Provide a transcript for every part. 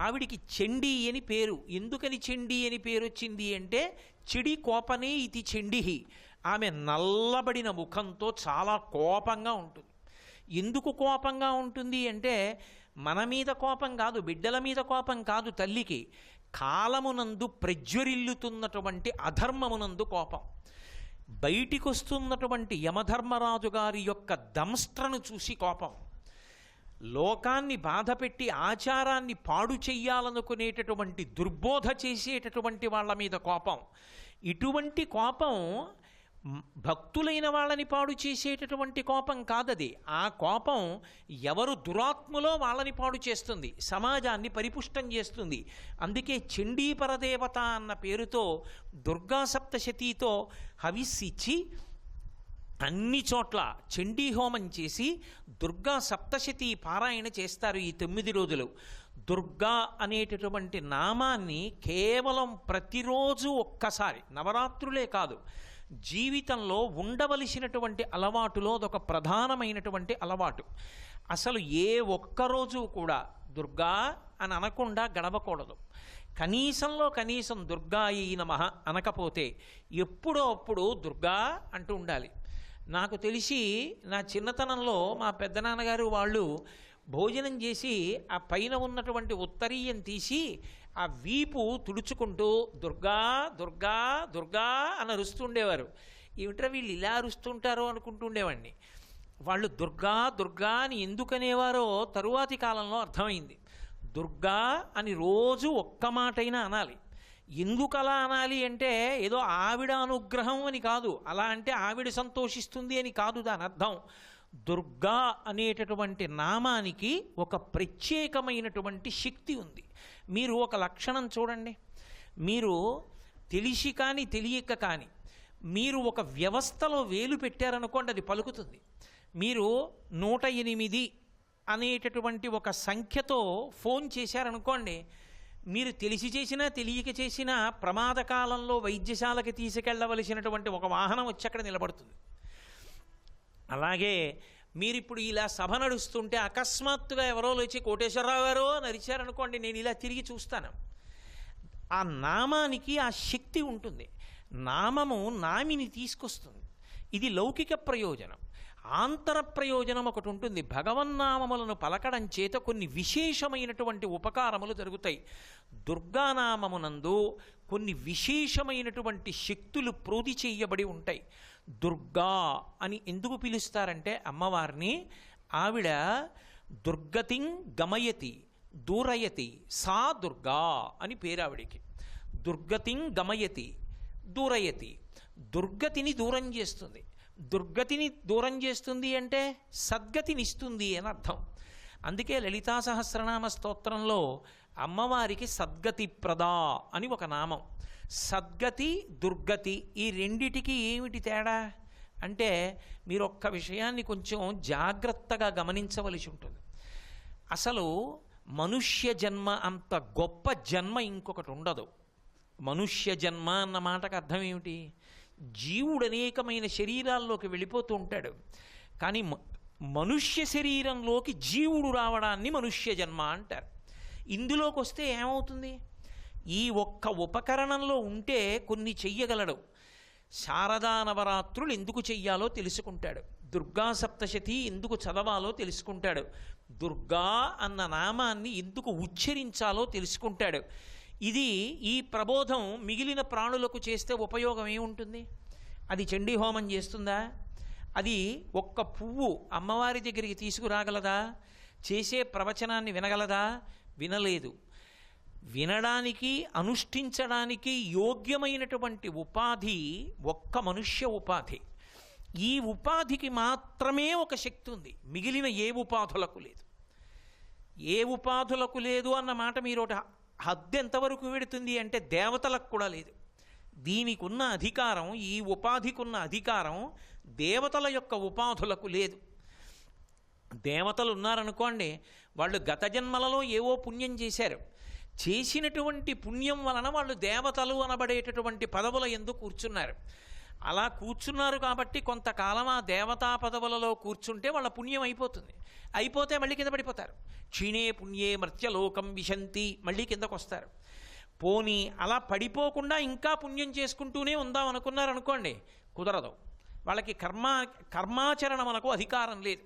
ఆవిడికి చండీ అని పేరు. ఎందుకని చండీ అని పేరు వచ్చింది అంటే చిడి కోపనే ఇది చండిహి. ఆమె నల్లబడిన ముఖంతో చాలా కోపంగా ఉంటుంది. ఎందుకు కోపంగా ఉంటుంది అంటే మన మీద కోపం కాదు, బిడ్డల మీద కోపం కాదు, తల్లికి కాలమునందు ప్రజ్వరిల్లుతున్నటువంటి అధర్మమునందు కోపం. బయటికి వస్తున్నటువంటి యమధర్మరాజు గారి యొక్క దంష్ట్రను చూసి కోపం. లోకాన్ని బాధపెట్టి ఆచారాన్ని పాడు చెయ్యాలనుకునేటటువంటి దుర్బోధ చేసేటటువంటి వాళ్ళ మీద కోపం. ఇటువంటి కోపం భక్తులైన వాళ్ళని పాడు చేసేటటువంటి కోపం కాదది. ఆ కోపం ఎవరు దురాత్ములో వాళ్ళని పాడు చేస్తుంది, సమాజాన్ని పరిపుష్టం చేస్తుంది. అందుకే చండీపరదేవత అన్న పేరుతో దుర్గా సప్తశతితో హవిస్సిచ్చి అన్ని చోట్ల చండీ హోమం చేసి దుర్గా సప్తశతి పారాయణ చేస్తారు ఈ 9 రోజులు. దుర్గా అనేటటువంటి నామాన్ని కేవలం ప్రతిరోజు ఒక్కసారి, నవరాత్రులే కాదు, జీవితంలో ఉండవలసినటువంటి అలవాటులో అదొక ప్రధానమైనటువంటి అలవాటు. అసలు ఏ ఒక్కరోజు కూడా దుర్గా అని అనకుండా గడవకూడదు. కనీసంలో కనీసం దుర్గాయై నమః అనకపోతే ఎప్పుడో అప్పుడు దుర్గా అంటూ ఉండాలి. నాకు తెలిసి నా చిన్నతనంలో మా పెద్దనాన్నగారు వాళ్ళు భోజనం చేసి ఆ పైన ఉన్నటువంటి ఉత్తరీయం తీసి ఆ వీపు తుడుచుకుంటూ దుర్గా దుర్గా దుర్గా అని అరుస్తుండేవారు. ఏమిట్రా వీళ్ళు ఇలా అరుస్తుంటారో అనుకుంటుండేవాడిని. వాళ్ళు దుర్గా దుర్గా అని ఎందుకనేవారో తరువాతి కాలంలో అర్థమైంది. దుర్గా అని రోజు ఒక్క మాటైనా అనాలి. ఎందుకు అలా అనాలి అంటే ఏదో ఆవిడ అనుగ్రహం అని కాదు, అలా అంటే ఆవిడ సంతోషిస్తుంది అని కాదు దాని అర్థం. దుర్గా అనేటటువంటి నామానికి ఒక ప్రత్యేకమైనటువంటి శక్తి ఉంది. మీరు ఒక లక్షణం చూడండి. మీరు తెలిసి కానీ తెలియక కానీ మీరు ఒక వ్యవస్థలో వేలు పెట్టారనుకోండి, అది పలుకుతుంది. మీరు 108 అనేటటువంటి ఒక సంఖ్యతో ఫోన్ చేశారనుకోండి, మీరు తెలిసి చేసినా తెలియక చేసినా ప్రమాదకాలంలో వైద్యశాలకి తీసుకెళ్లవలసినటువంటి ఒక వాహనం వచ్చి అక్కడ నిలబడుతుంది. అలాగే మీరిప్పుడు ఇలా సభ నడుస్తుంటే అకస్మాత్తుగా ఎవరో వచ్చి కోటేశ్వరరావు గారు అని అరిచారనుకోండి, నేను ఇలా తిరిగి చూస్తాను. ఆ నామానికి ఆ శక్తి ఉంటుంది. నామము నామిని తీసుకొస్తుంది. ఇది లౌకిక ప్రయోజనం. ఆంతర ప్రయోజనం ఒకటి ఉంటుంది. భగవన్నామములను పలకడం చేత కొన్ని విశేషమైనటువంటి ఉపకారములు జరుగుతాయి. దుర్గానామమునందు కొన్ని విశేషమైనటువంటి శక్తులు ప్రోధి చేయబడి ఉంటాయి. దుర్గా అని ఎందుకు పిలుస్తారంటే అమ్మవారిని ఆవిడ దుర్గతిం గమయతి దూరయతి సా దుర్గా అని పేరు ఆవిడికి. దుర్గతిం గమయతి దూరయతి, దుర్గతిని దూరం చేస్తుంది. దుర్గతిని దూరం చేస్తుంది అంటే సద్గతినిస్తుంది అని అర్థం. అందుకే లలితా సహస్రనామ స్తోత్రంలో అమ్మవారికి సద్గతి ప్రదా అని ఒక నామం. సద్గతి దుర్గతి ఈ రెండిటికి ఏమిటి తేడా అంటే మీరు ఒక్క విషయాన్ని కొంచెం జాగ్రత్తగా గమనించవలసి ఉంటుంది. అసలు మనుష్య జన్మ అంత గొప్ప జన్మ ఇంకొకటి ఉండదు. మనుష్య జన్మ అన్న మాటకు అర్థం ఏమిటి? జీవుడు అనేకమైన శరీరాల్లోకి వెళ్ళిపోతూ ఉంటాడు, కానీ మనుష్య శరీరంలోకి జీవుడు రావడాన్ని మనుష్య జన్మ అంటారు. ఇందులోకి వస్తే ఏమవుతుంది? ఈ ఒక్క ఉపకరణంలో ఉంటే కొన్ని చెయ్యగలడు. శారదా నవరాత్రులు ఎందుకు చెయ్యాలో తెలుసుకుంటాడు. దుర్గా సప్తశతి ఎందుకు చదవాలో తెలుసుకుంటాడు. దుర్గా అన్న నామాన్ని ఎందుకు ఉచ్చరించాలో తెలుసుకుంటాడు. ఇది ఈ ప్రబోధం మిగిలిన ప్రాణులకు చేస్తే ఉపయోగం ఏముంటుంది? అది చండీ హోమం చేస్తుందా? అది ఒక్క పువ్వు అమ్మవారి దగ్గరికి తీసుకురాగలదా? చేసే ప్రవచనాన్ని వినగలదా? వినలేదు. వినడానికి అనుష్ఠించడానికి యోగ్యమైనటువంటి ఉపాధి ఒక్క మనుష్య ఉపాధి. ఈ ఉపాధికి మాత్రమే ఒక శక్తి ఉంది, మిగిలిన ఏ ఉపాధులకు లేదు. ఏ ఉపాధులకు లేదు అన్న మాట మీరు ఒకటి హద్దు ఎంతవరకు వెడుతుంది అంటే దేవతలకు కూడా లేదు. దీనికి ఉన్న అధికారం, ఈ ఉపాధికి ఉన్న అధికారం దేవతల యొక్క ఉపాధులకు లేదు. దేవతలు ఉన్నారనుకోండి, వాళ్ళు గత జన్మలలో ఏవో పుణ్యం చేశారు. చేసినటువంటి పుణ్యం వలన వాళ్ళు దేవతలు అనబడేటటువంటి పదవుల యందు కూర్చున్నారు. అలా కూర్చున్నారు కాబట్టి కొంతకాలం ఆ దేవతా పదవులలో కూర్చుంటే వాళ్ళ పుణ్యం అయిపోతుంది. అయిపోతే మళ్ళీ కింద పడిపోతారు. క్షీణే పుణ్యే మర్త్యలోకం విశంతి, మళ్ళీ కిందకు వస్తారు. పోనీ అలా పడిపోకుండా ఇంకా పుణ్యం చేసుకుంటూనే ఉందాం అనుకున్నారనుకోండి, కుదరదు. వాళ్ళకి కర్మాచరణ మనకు అధికారం లేదు.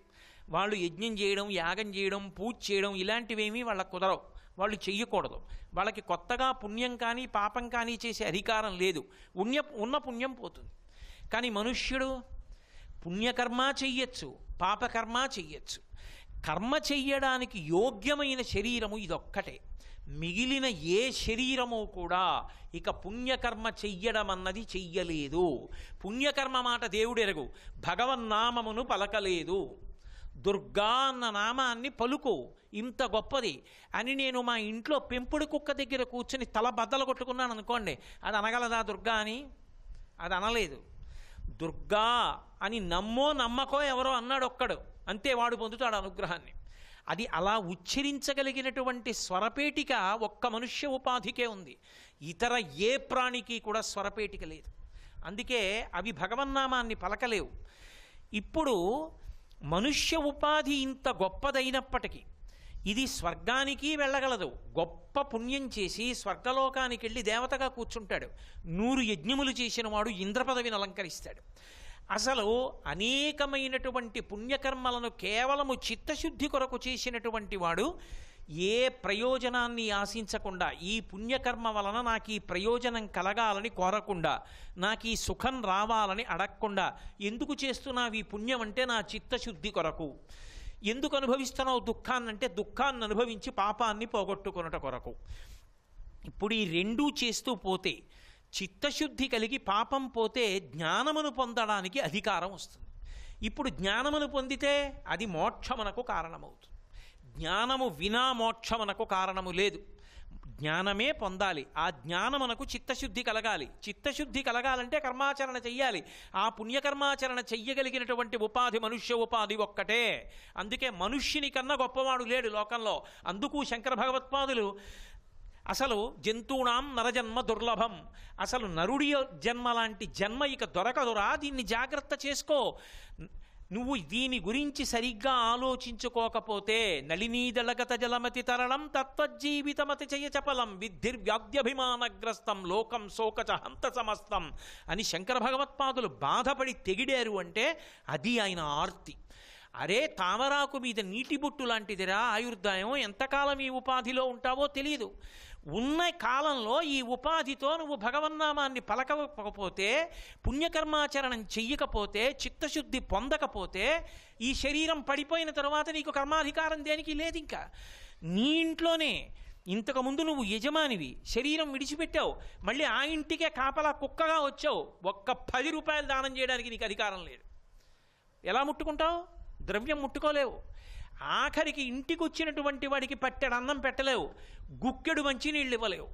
వాళ్ళు యజ్ఞం చేయడం, యాగం చేయడం, పూజ చేయడం ఇలాంటివేమీ వాళ్ళకు కుదరవు. వాళ్ళు చెయ్యకూడదు. వాళ్ళకి కొత్తగా పుణ్యం కానీ పాపం కానీ చేసే అధికారం లేదు. ఉన్న పుణ్యం పోతుంది. కానీ మనుష్యుడు పుణ్యకర్మ చెయ్యొచ్చు, పాపకర్మ చెయ్యొచ్చు. కర్మ చెయ్యడానికి యోగ్యమైన శరీరము ఇదొక్కటే. మిగిలిన ఏ శరీరము కూడా ఇక పుణ్యకర్మ చెయ్యడం అన్నది చెయ్యలేదు. పుణ్యకర్మ మాట దేవుడు ఎరుగు. భగవన్నామమును పలకలేదు. దుర్గా అన్న నామాన్ని పలుకు, ఇంత గొప్పది అని నేను మా ఇంట్లో పెంపుడు కుక్క దగ్గర కూర్చొని తల బద్దలు కొట్టుకున్నాను అనుకోండి, అది అనగలదా దుర్గా అని? అది అనలేదు. దుర్గా అని నమ్మకో ఎవరో అన్నాడు ఒక్కడు, అంతే, వాడు పొందుతాడు అనుగ్రహాన్ని. అది అలా ఉచ్చరించగలిగినటువంటి స్వరపేటిక ఒక్క మనుష్య ఉపాధికే ఉంది. ఇతర ఏ ప్రాణికి కూడా స్వరపేటిక లేదు. అందుకే అవి భగవన్నామాన్ని పలకలేవు. ఇప్పుడు మనుష్య ఉపాధి ఇంత గొప్పదైనప్పటికీ ఇది స్వర్గానికి వెళ్ళగలదు. గొప్ప పుణ్యం చేసి స్వర్గలోకానికి వెళ్ళి దేవతగా కూర్చుంటాడు. 100 యజ్ఞములు చేసిన వాడు ఇంద్ర పదవిని అలంకరిస్తాడు. అసలు అనేకమైనటువంటి పుణ్యకర్మలను కేవలము చిత్తశుద్ధి కొరకు చేసినటువంటి వాడు ఏ ప్రయోజనాన్ని ఆశించకుండా, ఈ పుణ్యకర్మ వలన నాకు ఈ ప్రయోజనం కలగాలని కోరకుండా, నాకు ఈ సుఖం రావాలని అడగకుండా, ఎందుకు చేస్తున్నావు ఈ పుణ్యం అంటే నా చిత్తశుద్ధి కొరకు, ఎందుకు అనుభవిస్తున్నావు దుఃఖాన్నంటే దుఃఖాన్ని అనుభవించి పాపాన్ని పోగొట్టుకొనుట కొరకు. ఇప్పుడు ఈ రెండూ చేస్తూ పోతే, చిత్తశుద్ధి కలిగి పాపం పోతే జ్ఞానమును పొందడానికి అధికారం వస్తుంది. ఇప్పుడు జ్ఞానమును పొందితే అది మోక్షమునకు కారణమవుతుంది. జ్ఞానము వినా మోక్షమునకు కారణము లేదు. జ్ఞానమే పొందాలి. ఆ జ్ఞానమునకు చిత్తశుద్ధి కలగాలి. చిత్తశుద్ధి కలగాలంటే కర్మాచరణ చెయ్యాలి. ఆ పుణ్యకర్మాచరణ చెయ్యగలిగినటువంటి ఉపాధి మనుష్య ఉపాధి ఒక్కటే. అందుకే మనుష్యుని కన్నా గొప్పవాడు లేడు లోకంలో. అందుకు శంకర భగవత్పాదులు అసలు జంతువునాం నరజన్మ దుర్లభం, అసలు నరుడి జన్మ లాంటి జన్మ ఇక దొరకదురా, దీన్ని జాగ్రత్త చేసుకో. నువ్వు దీని గురించి సరిగ్గా ఆలోచించుకోకపోతే నళినీదళగత జలమతి తరణం తత్వజీవితమతి చయ చపలం విద్ధిర్వ్యాధ్యభిమానగ్రస్తం లోకం శోకచ హంత సమస్తం అని శంకర భగవత్పాదులు బాధపడి తెగిడారు. అంటే అది ఆయన ఆర్తి. అరే, తామరాకు మీద నీటి బొట్టు లాంటిదిరా ఆయుర్దాయం, ఎంతకాలం ఈ ఉపాధిలో ఉంటావో తెలియదు. ఉన్న కాలంలో ఈ ఉపాధితో నువ్వు భగవన్నామాన్ని పలకకపోతే, పుణ్యకర్మాచరణం చెయ్యకపోతే, చిత్తశుద్ధి పొందకపోతే, ఈ శరీరం పడిపోయిన తర్వాత నీకు కర్మాధికారం దేనికి లేదు. ఇంకా నీ ఇంట్లోనే ఇంతకుముందు నువ్వు యజమానివి, శరీరం విడిచిపెట్టావు, మళ్ళీ ఆ ఇంటికే కాపలా కుక్కగా వచ్చావు, ఒక్క 10 రూపాయలు దానం చేయడానికి నీకు అధికారం లేదు. ఎలా ముట్టుకుంటావు? ద్రవ్యం ముట్టుకోలేవు. ఆఖరికి ఇంటికి వచ్చినటువంటి వాడికి పట్టెడు అన్నం పెట్టలేవు, గుక్కెడు మంచినీళ్ళు ఇవ్వలేవు.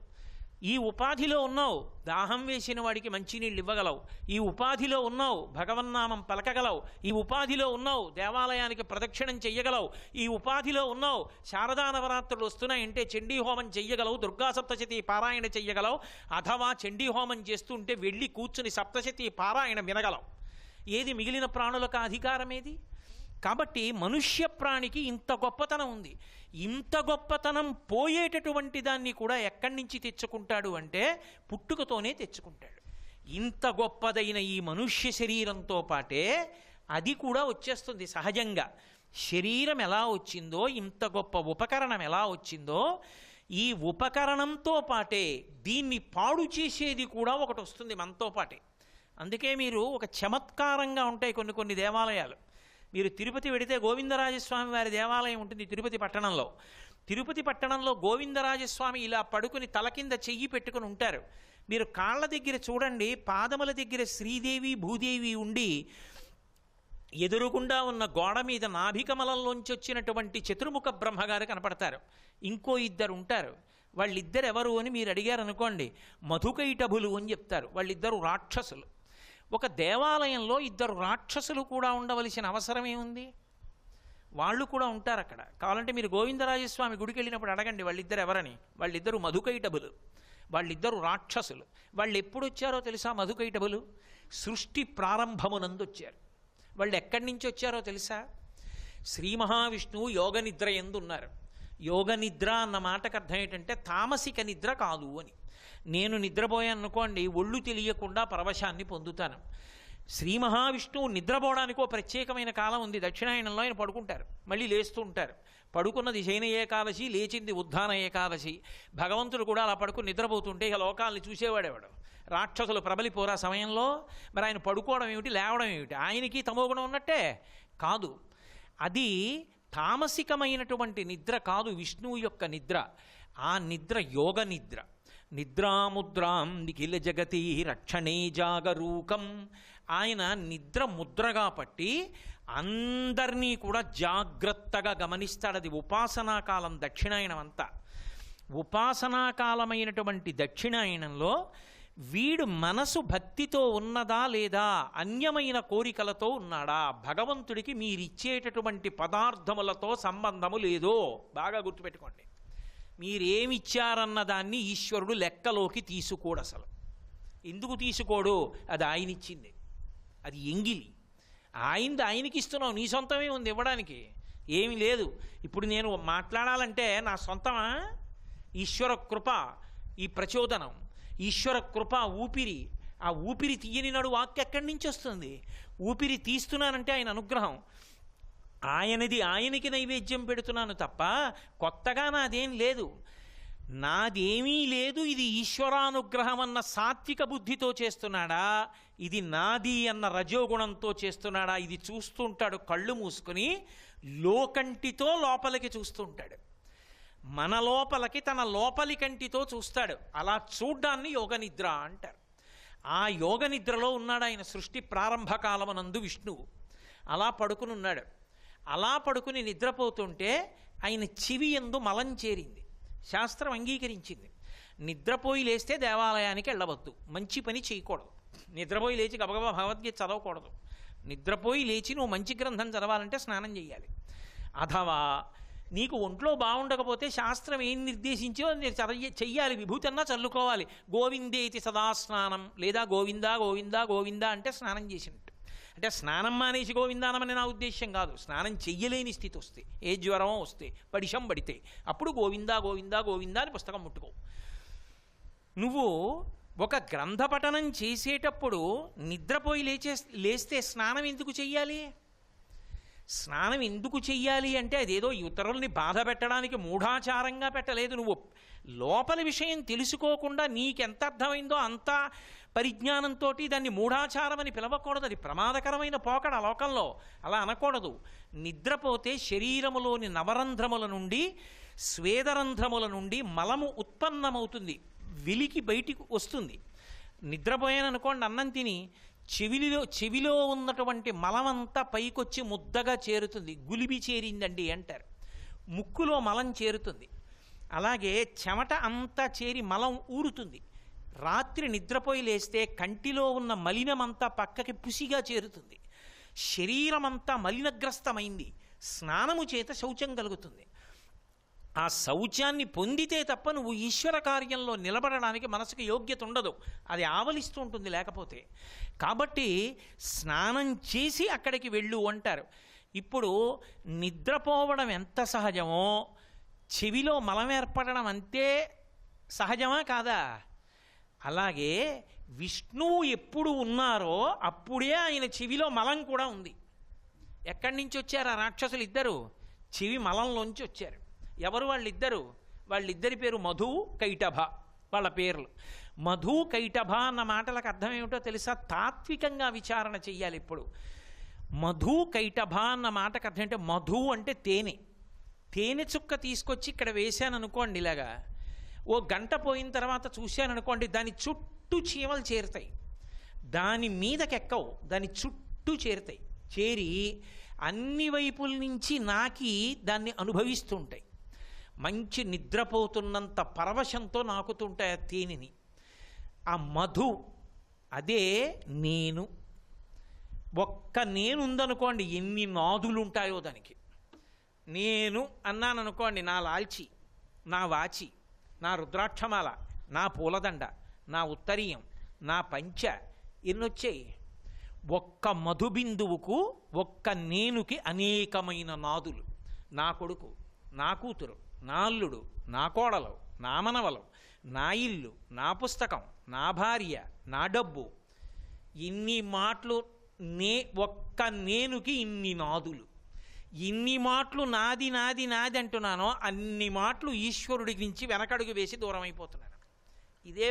ఈ ఉపాధిలో ఉన్నావు, దాహం వేసిన వాడికి మంచినీళ్ళు ఇవ్వగలవు. ఈ ఉపాధిలో ఉన్నావు, భగవన్నామం పలకగలవు. ఈ ఉపాధిలో ఉన్నావు, దేవాలయానికి ప్రదక్షిణం చెయ్యగలవు. ఈ ఉపాధిలో ఉన్నావు, శారదా నవరాత్రులు వస్తున్నాయంటే చండీ హోమం చెయ్యగలవు, దుర్గా సప్తశతి పారాయణ చెయ్యగలవు. అథవా చండీ హోమం చేస్తుంటే వెళ్ళి కూర్చుని సప్తశతి పారాయణ వినగలవు. ఏది మిగిలిన ప్రాణులకు అధికారం ఏది? కాబట్టి మనుష్య ప్రాణికి ఇంత గొప్పతనం ఉంది. ఇంత గొప్పతనం పోయేటటువంటి దాన్ని కూడా ఎక్కడి నుంచి తెచ్చుకుంటాడు అంటే పుట్టుకతోనే తెచ్చుకుంటాడు. ఇంత గొప్పదైన ఈ మనుష్య శరీరంతో పాటే అది కూడా వచ్చేస్తుంది సహజంగా. శరీరం ఎలా వచ్చిందో, ఇంత గొప్ప ఉపకరణం ఎలా వచ్చిందో, ఈ ఉపకరణంతో పాటే దీన్ని పాడు చేసేది కూడా ఒకటి వస్తుంది మనతో పాటే. అందుకే మీరు ఒక చమత్కారంగా ఉంటాయి కొన్ని దేవాలయాలు. మీరు తిరుపతి వెడితే గోవిందరాజస్వామి వారి దేవాలయం ఉంటుంది తిరుపతి పట్టణంలో. తిరుపతి పట్టణంలో గోవిందరాజస్వామి ఇలా పడుకుని తల కింద చెయ్యి పెట్టుకుని ఉంటారు. మీరు కాళ్ళ దగ్గర చూడండి, పాదముల దగ్గర శ్రీదేవి భూదేవి ఉండి ఎదురుగుండా ఉన్న గోడ మీద నాభికమలంలోంచి వచ్చినటువంటి చతుర్ముఖ బ్రహ్మగారు కనపడతారు. ఇంకో 2 ఉంటారు. వాళ్ళిద్దరు ఎవరు అని మీరు అడిగారు అనుకోండి, మధుకైటభులు అని చెప్తారు. వాళ్ళిద్దరు రాక్షసులు. ఒక దేవాలయంలో 2 రాక్షసులు కూడా ఉండవలసిన అవసరం ఏముంది? వాళ్ళు కూడా ఉంటారు అక్కడ. కావాలంటే మీరు గోవిందరాజస్వామి గుడికి వెళ్ళినప్పుడు అడగండి వాళ్ళిద్దరు ఎవరని. వాళ్ళిద్దరూ మధుకైటభులు, వాళ్ళిద్దరూ రాక్షసులు. వాళ్ళు ఎప్పుడు వచ్చారో తెలుసా? మధుకైటభులు సృష్టి ప్రారంభమునందు వచ్చారు. వాళ్ళు ఎక్కడి నుంచి వచ్చారో తెలుసా? శ్రీ మహావిష్ణువు యోగ నిద్ర యందు ఉన్నారు. యోగ నిద్ర అన్న మాటకు అర్థం ఏంటంటే తామసిక నిద్ర కాదు అని. నేను నిద్రపోయాను అనుకోండి, ఒళ్ళు తెలియకుండా పరవశాన్ని పొందుతాను. శ్రీ మహావిష్ణువు నిద్రపోవడానికి ఒక ప్రత్యేకమైన కాలం ఉంది. దక్షిణాయనంలో ఆయన పడుకుంటారు, మళ్ళీ లేస్తూ ఉంటారు. పడుకున్నది శయన ఏకాదశి, లేచింది ఉద్ధాన ఏకాదశి. భగవంతుడు కూడా అలా పడుకుని నిద్రపోతుంటే ఇక లోకాలని చూసేవాడేవాడు. రాక్షసులు ప్రబలిపోరా సమయంలో. మరి ఆయన పడుకోవడం ఏమిటి, లేవడం ఏమిటి? ఆయనకి తమోగుణం ఉన్నట్టే కాదు. అది తామసికమైనటువంటి నిద్ర కాదు, విష్ణువు యొక్క నిద్ర. ఆ నిద్ర యోగ నిద్ర. నిద్రాముద్రాం నిఖిల జగతి రక్షణే జాగరూకం. ఆయన నిద్ర ముద్రగా పట్టి అందరినీ కూడా జాగ్రత్తగా గమనిస్తాడు. అది ఉపాసనాకాలం దక్షిణాయనం అంతా. ఉపాసనాకాలమైనటువంటి దక్షిణాయనంలో వీడు మనసు భక్తితో ఉన్నదా లేదా, అన్యమైన కోరికలతో ఉన్నాడా, భగవంతుడికి మీరిచ్చేటటువంటి పదార్థములతో సంబంధము లేదో బాగా గుర్తుపెట్టుకోండి. మీరేమిచ్చారన్న దాన్ని ఈశ్వరుడు లెక్కలోకి తీసుకోడు. అసలు ఎందుకు తీసుకోడు? అది ఆయన ఇచ్చింది, అది ఎంగిలి. ఆయనకి ఇస్తున్నావు, నీ సొంతమే ఉంది ఇవ్వడానికి, ఏమీ లేదు. ఇప్పుడు నేను మాట్లాడాలంటే నా సొంతమా? ఈశ్వర కృప, ఈ ప్రచోదనం, ఈశ్వర కృప, ఊపిరి. ఆ ఊపిరి తీయని నాడు వాక్యం ఎక్కడి నుంచి వస్తుంది? ఊపిరి తీస్తున్నానంటే ఆయన అనుగ్రహం. ఆయనది ఆయనకి నైవేద్యం పెడుతున్నాను తప్ప కొత్తగా నాదేం లేదు. నాదేమీ లేదు, ఇది ఈశ్వరానుగ్రహం అన్న సాత్విక బుద్ధితో చేస్తున్నాడా, ఇది నాది అన్న రజోగుణంతో చేస్తున్నాడా, ఇది చూస్తుంటాడు కళ్ళు మూసుకుని. లోకంటితో లోపలికి చూస్తుంటాడు, మన లోపలికి తన లోపలి కంటితో చూస్తాడు. అలా చూడ్డాన్ని యోగ నిద్ర అంటారు. ఆ యోగ నిద్రలో ఉన్నాడు ఆయన. సృష్టి ప్రారంభకాలమనందు విష్ణువు అలా పడుకుని ఉన్నాడు. అలా పడుకుని నిద్రపోతుంటే ఆయన చెవి యందు మలం చేరింది. శాస్త్రం అంగీకరించింది. నిద్రపోయి లేస్తే దేవాలయానికి వెళ్ళవద్దు, మంచి పని చేయకూడదు. నిద్రపోయి లేచి గబగబా భగవద్గీత చదవకూడదు. నిద్రపోయి లేచి నువ్వు మంచి గ్రంథం చదవాలంటే స్నానం చేయాలి. అథవా నీకు ఒంట్లో బాగుండకపోతే శాస్త్రం ఏం నిర్దేశించో నేను చెయ్యాలి, విభూతి అన్నా చల్లుకోవాలి. గోవిందేతి సదా స్నానం, లేదా గోవిందా గోవిందా గోవిందా అంటే స్నానం చేసినట్టు. అంటే స్నానం మానేసి గోవిందానమని నా ఉద్దేశ్యం కాదు. స్నానం చెయ్యలేని స్థితి వస్తే, ఏ జ్వరమో వస్తే, పడిషం పడితే, అప్పుడు గోవిందా గోవిందా గోవిందా అని పుస్తకం ముట్టుకో. నువ్వు ఒక గ్రంథ పఠనం చేసేటప్పుడు నిద్రపోయి లేస్తే స్నానం ఎందుకు చెయ్యాలి? స్నానం ఎందుకు చెయ్యాలి అంటే అదేదో ఇతరుల్ని బాధ పెట్టడానికి మూఢాచారంగా పెట్టలేదు. నువ్వు లోపలి విషయం తెలుసుకోకుండా నీకెంత అర్థమైందో అంత పరిజ్ఞానంతో దాన్ని మూఢాచారం అని పిలవకూడదు. అది ప్రమాదకరమైన పోకడ లోకంలో. అలా అనకూడదు. నిద్రపోతే శరీరములోని నవరంధ్రముల నుండి, స్వేదరంధ్రముల నుండి మలము ఉత్పన్నమవుతుంది, వెలికి బయటికి వస్తుంది. నిద్రపోయాననుకోండి, అన్నం తిని చెవిలో ఉన్నటువంటి మలమంతా పైకొచ్చి ముద్దగా చేరుతుంది. గులిబి చేరిందండి అంటారు. ముక్కులో మలం చేరుతుంది. అలాగే చెమట అంతా చేరి మలం ఊరుతుంది. రాత్రి నిద్రపోయి లేస్తే కంటిలో ఉన్న మలినమంతా పక్కకి పుసిగా చేరుతుంది. శరీరమంతా మలినగ్రస్తమైంది. స్నానము చేత శౌచం కలుగుతుంది. ఆ శౌచాన్ని పొందితే తప్ప నువ్వు ఈశ్వర కార్యంలో నిలబడడానికి మనసుకు యోగ్యత ఉండదు. అది ఆవలిస్తూ ఉంటుంది లేకపోతే. కాబట్టి స్నానం చేసి అక్కడికి వెళ్ళు అంటారు. ఇప్పుడు నిద్రపోవడం ఎంత సహజమో చెవిలో మలం ఏర్పడడం అంతే సహజమా కాదా? అలాగే విష్ణువు ఎప్పుడు ఉన్నారో అప్పుడే ఆయన చెవిలో మలం కూడా ఉంది. ఎక్కడి నుంచి వచ్చారు ఆ రాక్షసులు ఇద్దరు? చెవి మలంలోంచి వచ్చారు. ఎవరు వాళ్ళిద్దరు? వాళ్ళిద్దరి పేరు మధు, కైటభ. వాళ్ళ పేర్లు. మధు, కైటభ అన్న మాటలకు అర్థం ఏమిటో తెలుసా? తాత్వికంగా విచారణ చెయ్యాలి. ఇప్పుడు మధు, కైటభ అన్న మాటకు అర్థం అంటే, మధు అంటే తేనె. తేనె చుక్క తీసుకొచ్చి ఇక్కడ వేశాను అనుకోండి, ఇలాగా ఓ గంట పోయిన తర్వాత చూశాను అనుకోండి, దాని చుట్టూ చీమలు చేరుతాయి. దాని మీదకెక్కవు, దాని చుట్టూ చేరుతాయి. చేరి అన్ని వైపుల నుంచి నాకి దాన్ని అనుభవిస్తుంటాయి. మంచి నిద్రపోతున్నంత పరవశంతో నాకుతుంటాయి ఆ తేనెని. ఆ మధు అదే నేను. ఒక్క నేనుందనుకోండి, ఎన్ని నాదులు ఉంటాయో దానికి. నేను అన్నాను అనుకోండి, నా లాల్చి, నా వాచి, నా రుద్రాక్షమాల, నా పూలదండ, నా ఉత్తరీయం, నా పంచ, ఎన్నొచ్చాయి? ఒక్క మధుబిందువుకు, ఒక్క నేనుకి అనేకమైన నాదులు. నా కొడుకు, నా కూతురు, నా అల్లుడు, నా కోడలు, నా మనవలు, నా ఇల్లు, నా పుస్తకం, నా భార్య, నా డబ్బు, ఇన్ని మాటలు. ఒక్క నేనుకి ఇన్ని నాదులు. ఇన్ని మాటలు నాది నాది నాది అంటున్నానో అన్ని మాటలు ఈశ్వరుడి నుంచి వెనకడుగు వేసి దూరం అయిపోతున్నాను. ఇదే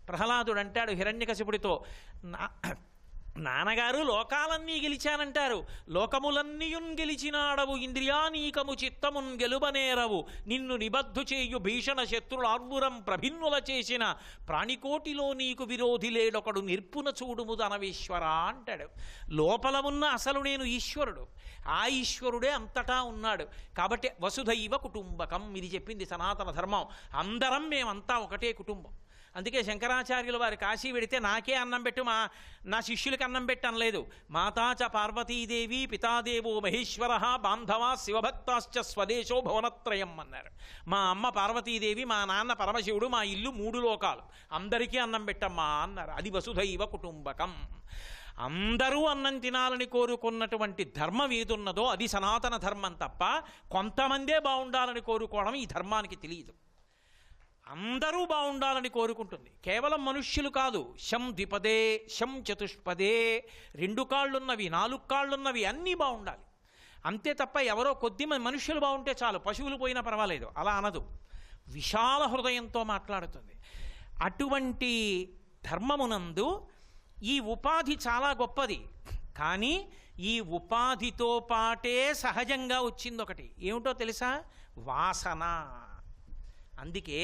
ప్రహ్లాదుడు అంటాడు హిరణ్యకశిపుడితో, నాన్నగారు లోకాలన్నీ గెలిచానంటారు, లోకములన్నీయున్ గెలిచినాడవు, ఇంద్రియానీకము చిత్తమున్ గెలుబనేరవు, నిన్ను నిబద్ధు చేయు భీషణ శత్రులు ఆర్వురం ప్రభిన్నుల చేసిన ప్రాణికోటిలో నీకు విరోధి లేడొకడు నిర్పున చూడుము ధనవీశ్వర అంటాడు. లోపల ఉన్న అసలు నేను ఈశ్వరుడు, ఆ ఈశ్వరుడే అంతటా ఉన్నాడు. కాబట్టి వసుధైవ కుటుంబకం, ఇది చెప్పింది సనాతన ధర్మం. అందరం మేమంతా ఒకటే కుటుంబం. అందుకే శంకరాచార్యుల వారు కాశీ వెడితే నాకే అన్నం పెట్టు, నా శిష్యులకి అన్నం పెట్టు అనలేదు. మాతాచ పార్వతీదేవి, పితాదేవో మహేశ్వర, బాంధవా శివభక్తాశ్చ స్వదేశో భువనత్రయం అన్నారు. మా అమ్మ పార్వతీదేవి, మా నాన్న పరమశివుడు, మా ఇల్లు 3 లోకాలు, అందరికీ అన్నం పెట్టమ్మా అన్నారు. అది వసుధైవ కుటుంబకం. అందరూ అన్నం తినాలని కోరుకున్నటువంటి ధర్మం ఏదున్నదో అది సనాతన ధర్మం తప్ప కొంతమందే బాగుండాలని కోరుకోవడం ఈ ధర్మానికి తెలియదు. అందరూ బాగుండాలని కోరుకుంటుంది. కేవలం మనుష్యులు కాదు, శం ద్విపదే, శం చతుష్పదే, 2 కాళ్ళున్నవి, 4 కాళ్ళున్నవి అన్నీ బాగుండాలి. అంతే తప్ప ఎవరో కొద్దిమంది మనుష్యులు బాగుంటే చాలు, పశువులు పోయినా పర్వాలేదు అలా అనదు. విశాల హృదయంతో మాట్లాడుతుంది. అటువంటి ధర్మమునందు ఈ ఉపాధి చాలా గొప్పది. కానీ ఈ ఉపాధితో పాటే సహజంగా వచ్చింది ఒకటి, ఏమిటో తెలుసా? వాసన. అందుకే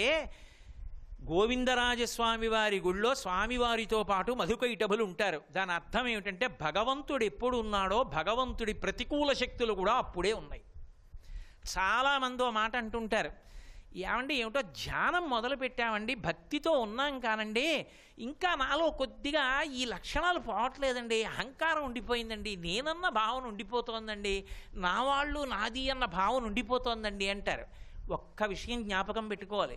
గోవిందరాజస్వామి వారి గుళ్ళో స్వామివారితో పాటు మధుకైటభులు ఉంటారు. దాని అర్థం ఏమిటంటే భగవంతుడు ఎప్పుడు ఉన్నాడో భగవంతుడి ప్రతికూల శక్తులు కూడా అప్పుడే ఉన్నాయి. చాలామంది ఓ మాట అంటుంటారు, ఏమండి ఏమిటో ధ్యానం మొదలు పెట్టామండి, భక్తితో ఉన్నాం కానండి, ఇంకా నాలో కొద్దిగా ఈ లక్షణాలు పోవట్లేదండి, అహంకారం ఉండిపోయిందండి, నేనన్న భావన ఉండిపోతోందండి, నా వాళ్ళు నాది అన్న భావన ఉండిపోతోందండి అంటారు. ఒక్క విషయం జ్ఞాపకం పెట్టుకోవాలి,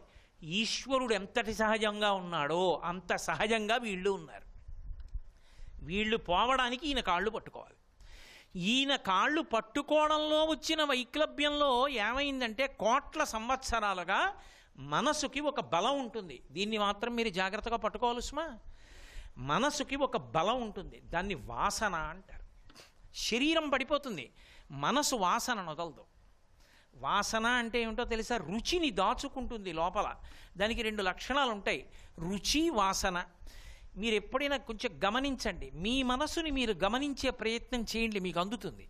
ఈశ్వరుడు ఎంతటి సహజంగా ఉన్నాడో అంత సహజంగా వీళ్ళు ఉన్నారు. వీళ్ళు పోవడానికి ఈయన కాళ్ళు పట్టుకోవాలి. ఈయన కాళ్ళు పట్టుకోవడంలో వచ్చిన వైక్లభ్యంలో ఏమైందంటే కోట్ల సంవత్సరాలుగా మనసుకి ఒక బలం ఉంటుంది. దీన్ని మాత్రం మీరు జాగ్రత్తగా పట్టుకోవాలి సుమా. మనసుకి ఒక బలం ఉంటుంది, దాన్ని వాసన అంటారు. శరీరం పడిపోతుంది, మనసు వాసన వదలదు. వాసన అంటే ఏమిటో తెలుసా? రుచిని దాచుకుంటుంది లోపల. దానికి 2 లక్షణాలు ఉంటాయి, రుచి, వాసన. మీరు ఎప్పుడైనా కొంచెం గమనించండి, మీ మనసుని మీరు గమనించే ప్రయత్నం చేయండి, మీకు అందుతుంది.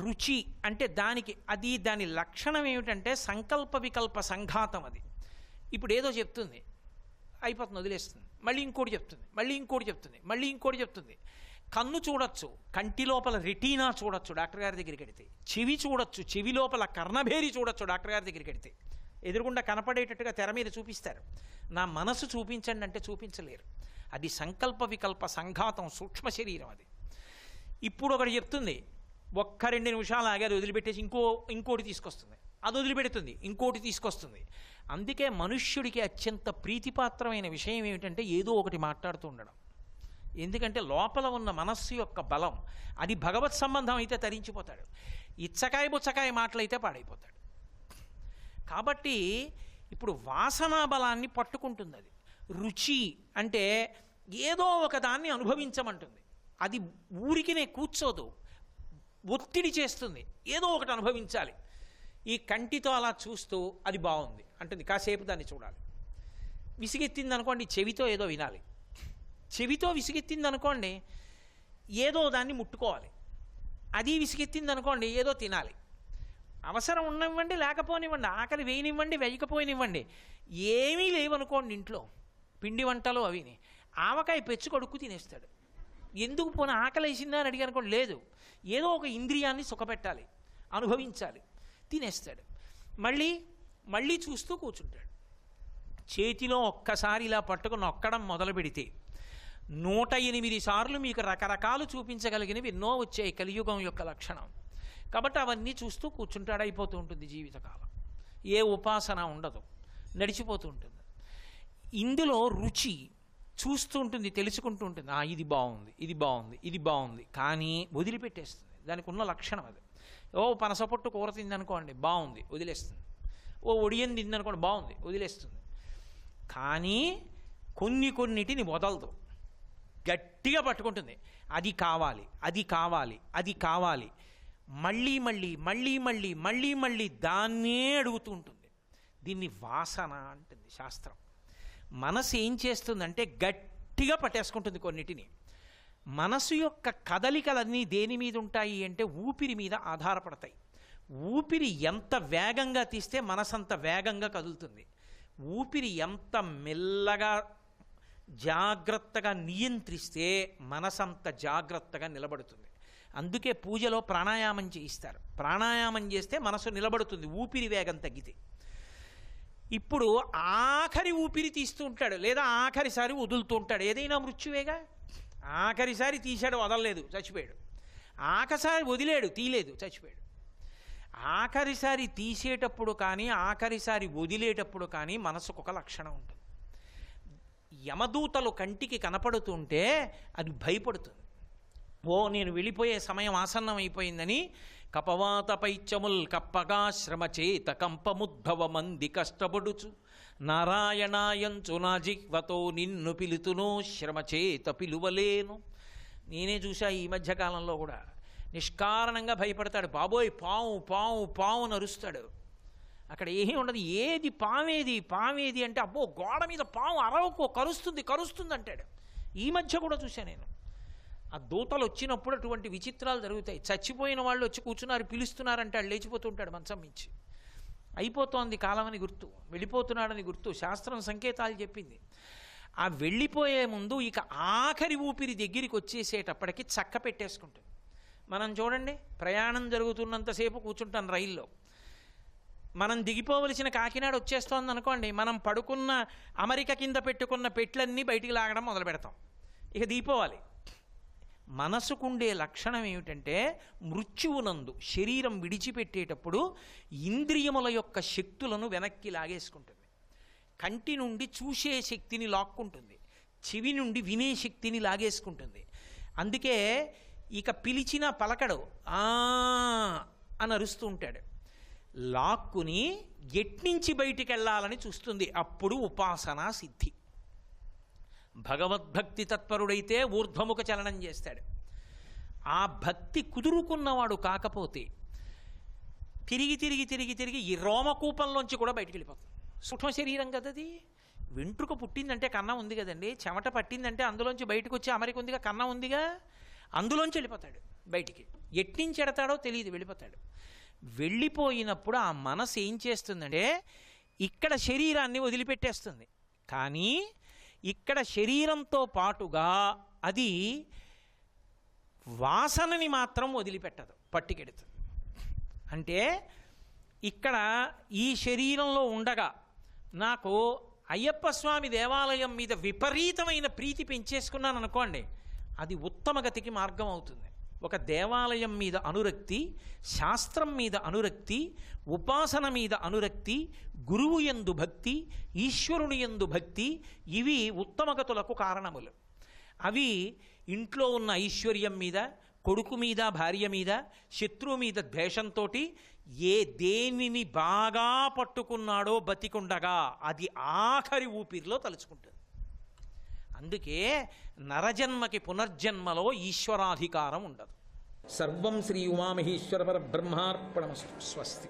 రుచి అంటే దాని లక్షణం ఏమిటంటే సంకల్ప వికల్ప సంఘాతం. అది ఇప్పుడు ఏదో చెప్తుంది, అయిపోతుంది, వదిలేస్తుంది, మళ్ళీ ఇంకోటి చెప్తుంది, మళ్ళీ ఇంకోటి చెప్తుంది, మళ్ళీ ఇంకోటి చెప్తుంది. కన్ను చూడొచ్చు, కంటి లోపల రెటీనా చూడొచ్చు డాక్టర్ గారి దగ్గరికి వెడితే. చెవి చూడొచ్చు, చెవి లోపల కర్ణభేరి చూడొచ్చు డాక్టర్ గారి దగ్గరికి వెడితే. ఎదురుగుండా కనపడేటట్టుగా తెర మీద చూపిస్తారు. నా మనసు చూపించండి అంటే చూపించలేరు. అది సంకల్ప వికల్ప సంఘాతం, సూక్ష్మ శరీరం అది. ఇప్పుడు ఒకటి చెప్తుంది, ఒక్క 2 నిమిషాలు ఆగి అది వదిలిపెట్టేసి ఇంకోటి తీసుకొస్తుంది, అది వదిలిపెడుతుంది, ఇంకోటి తీసుకొస్తుంది. అందుకే మనుష్యుడికి అత్యంత ప్రీతిపాత్రమైన విషయం ఏమిటంటే ఏదో ఒకటి మాట్లాడుతూ ఉండడం. ఎందుకంటే లోపల ఉన్న మనస్సు యొక్క బలం అది భగవత్ సంబంధం అయితే తరించిపోతాడు, ఇచ్చకాయ బుచ్చకాయ మాటలైతే పాడైపోతాడు. కాబట్టి ఇప్పుడు వాసనా బలాన్ని పట్టుకుంటుంది. అది రుచి అంటే ఏదో ఒక దాన్ని అనుభవించమంటుంది. అది ఊరికినే కూర్చోదు, ఒత్తిడి చేస్తుంది, ఏదో ఒకటి అనుభవించాలి. ఈ కంటితో అలా చూస్తూ అది బాగుంది అంటుంది, కాసేపు దాన్ని చూడాలి. విసిగెత్తింది అనుకోండి, చెవితో ఏదో వినాలి. చెవితో విసిగెత్తింది అనుకోండి, ఏదో దాన్ని ముట్టుకోవాలి. అది విసిగెత్తింది అనుకోండి, ఏదో తినాలి. అవసరం ఉండనివ్వండి, లేకపోనివ్వండి, ఆకలి వేయనివ్వండి, వేయకపోనివ్వండి, ఏమీ లేవనుకోండి ఇంట్లో, పిండి వంటలు అవిని, ఆవకాయ పెచ్చు కొడుకు తినేస్తాడు. ఎందుకు పోనీ ఆకలి వేసిందా అని అడిగారు అనుకోండి, లేదు, ఏదో ఒక ఇంద్రియాన్ని సుఖపెట్టాలి, అనుభవించాలి, తినేస్తాడు. మళ్ళీ మళ్ళీ చూస్తూ కూర్చుంటాడు. చేతిలో ఒక్కసారి ఇలా పట్టుకుని నొక్కడం మొదలు పెడితే 108 సార్లు మీకు రకరకాలు చూపించగలిగినవి ఎన్నో వచ్చాయి, కలియుగం యొక్క లక్షణం. కాబట్టి అవన్నీ చూస్తూ కూర్చుంటాడు, అయిపోతూ ఉంటుంది జీవితకాలం. ఏ ఉపాసన ఉండదు, నడిచిపోతూ ఉంటుంది. ఇందులో రుచి చూస్తూ ఉంటుంది, తెలుసుకుంటూ ఉంటుంది. ఇది బాగుంది, ఇది బాగుంది, ఇది బాగుంది, కానీ వదిలిపెట్టేస్తుంది. దానికి ఉన్న లక్షణం అది. పనసపొట్టు కూర తిందనుకోండి, బాగుంది, వదిలేస్తుంది. ఒడియం తిందనుకోండి, బాగుంది, వదిలేస్తుంది. కానీ కొన్నిటిని వదలదు, గట్టిగా పట్టుకుంటుంది. అది కావాలి, అది కావాలి, అది కావాలి, మళ్ళీ మళ్ళీ మళ్ళీ మళ్ళీ మళ్ళీ మళ్ళీ దాన్నే అడుగుతూ ఉంటుంది. దీన్ని వాసన అంటుంది శాస్త్రం. మనసు ఏం చేస్తుందంటే గట్టిగా పట్టేసుకుంటుంది కొన్నిటిని. మనసు యొక్క కదలికలన్నీ దేని మీద ఉంటాయి అంటే ఊపిరి మీద ఆధారపడతాయి. ఊపిరి ఎంత వేగంగా తీస్తే మనసంత వేగంగా కదులుతుంది. ఊపిరి ఎంత మెల్లగా జాగ్రత్తగా నియంత్రిస్తే మనసంత జాగ్రత్తగా నిలబడుతుంది. అందుకే పూజలో ప్రాణాయామం చేయిస్తారు. ప్రాణాయామం చేస్తే మనసు నిలబడుతుంది ఊపిరి వేగం తగ్గితే. ఇప్పుడు ఆఖరి ఊపిరి తీస్తూ ఉంటాడు, లేదా ఆఖరిసారి వదులుతూ ఉంటాడు. ఏదైనా మృత్యువేగా. ఆఖరిసారి తీశాడు, వదలలేదు, చచ్చిపోయాడు. ఆఖరిసారి వదిలేడు, తీయలేదు, చచ్చిపోయాడు. ఆఖరిసారి తీసేటప్పుడు కానీ ఆఖరిసారి వదిలేటప్పుడు కానీ మనసుకు ఒక లక్షణం ఉంటుంది. యమదూతలు కంటికి కనపడుతుంటే అది భయపడుతుంది. నేను వెళ్ళిపోయే సమయం ఆసన్నం అయిపోయిందని కపవాత పైత్యముల్ కప్పగా శ్రమచేత కంపముద్భవ మంది కష్టపడుచు నారాయణాయంచు నా జిహ్వతో నిన్ను పిలుతును శ్రమచేత పిలువలేను. నేనే చూసా ఈ మధ్యకాలంలో కూడా. నిష్కారణంగా భయపడతాడు. బాబోయ్ పాము పాము పాము నరుస్తాడు. అక్కడ ఏమీ ఉండదు. ఏది పామేది అంటే అబ్బో గోడ మీద పాము అరవకో కరుస్తుంది అంటాడు. ఈ మధ్య కూడా చూశాను నేను. ఆ దూతలు వచ్చినప్పుడు అటువంటి విచిత్రాలు జరుగుతాయి. చచ్చిపోయిన వాళ్ళు వచ్చి కూర్చున్నారు, పిలుస్తున్నారంటాడు, లేచిపోతుంటాడు మంచం మించి. అయిపోతోంది కాలమని గుర్తు, వెళ్ళిపోతున్నాడని గుర్తు. శాస్త్రం సంకేతాలు చెప్పింది. ఆ వెళ్ళిపోయే ముందు ఇక ఆఖరి ఊపిరి దగ్గరికి వచ్చేసేటప్పటికి చక్క పెట్టేసుకుంటుంది. మనం చూడండి, ప్రయాణం జరుగుతున్నంతసేపు కూర్చుంటాం రైల్లో. మనం దిగిపోవలసిన కాకినాడ వచ్చేస్తోంది అనుకోండి, మనం పడుకున్న అమెరికా కింద పెట్టుకున్న పెట్లన్నీ బయటికి లాగడం మొదలు పెడతాం. ఇక దిగిపోవాలి. మనసుకుండే లక్షణం ఏమిటంటే మృత్యువునందు శరీరం విడిచిపెట్టేటప్పుడు ఇంద్రియముల యొక్క శక్తులను వెనక్కి లాగేసుకుంటుంది. కంటి నుండి చూసే శక్తిని లాక్కుంటుంది, చెవి నుండి వినే శక్తిని లాగేసుకుంటుంది. అందుకే ఇక పిలిచిన పలకడు, అని అరుస్తూ ఉంటాడు. లాక్కుని ఎట్నుంచి బయటికి వెళ్ళాలని చూస్తుంది. అప్పుడు ఉపాసనా సిద్ధి. భగవద్భక్తి తత్పరుడైతే ఊర్ధ్వముఖ చలనం చేస్తాడు. ఆ భక్తి కుదురుకున్నవాడు కాకపోతే తిరిగి ఈ రోమకూపంలోంచి కూడా బయటికి వెళ్ళిపోతుంది. సూక్ష్మ శరీరం కదది. వెంట్రుక పుట్టిందంటే కన్నం ఉంది కదండి, చెమట పట్టిందంటే అందులోంచి బయటకు వచ్చి అమరిక ఉందిగా, కన్నం ఉందిగా, అందులోంచి వెళ్ళిపోతాడు బయటికి. ఎట్నుంచి ఎడతాడో తెలియదు, వెళ్ళిపోతాడు. వెళ్ళిపోయినప్పుడు ఆ మనసు ఏం చేస్తుందంటే ఇక్కడ శరీరాన్ని వదిలిపెట్టేస్తుంది. కానీ ఇక్కడ శరీరంతో పాటుగా అది వాసనని మాత్రం వదిలిపెట్టదు, పట్టుకెడుతుంది. అంటే ఇక్కడ ఈ శరీరంలో ఉండగా నాకు అయ్యప్ప స్వామి దేవాలయం మీద విపరీతమైన ప్రీతి పెంచేసుకున్నాను అనుకోండి, అది ఉత్తమ గతికి మార్గం అవుతుంది. ఒక దేవాలయం మీద అనురక్తి, శాస్త్రం మీద అనురక్తి, ఉపాసన మీద అనురక్తి, గురువు యందు భక్తి, ఈశ్వరుని యందు భక్తి, ఇవి ఉత్తమగతులకు కారణములు. అవి ఇంట్లో ఉన్న ఐశ్వర్యం మీద, కొడుకు మీద, భార్య మీద, శత్రువు మీద ద్వేషంతో దేనిని బాగా పట్టుకున్నాడో బతికుండగా అది ఆఖరి ఊపిరిలో తలుచుకుంటుంది. అందుకే నరజన్మకి పునర్జన్మలో ఈశ్వరాధికారం ఉండదు. సర్వం శ్రీ ఉమామహేశ్వర పరబ్రహ్మార్పణమస్తు. స్వస్తి.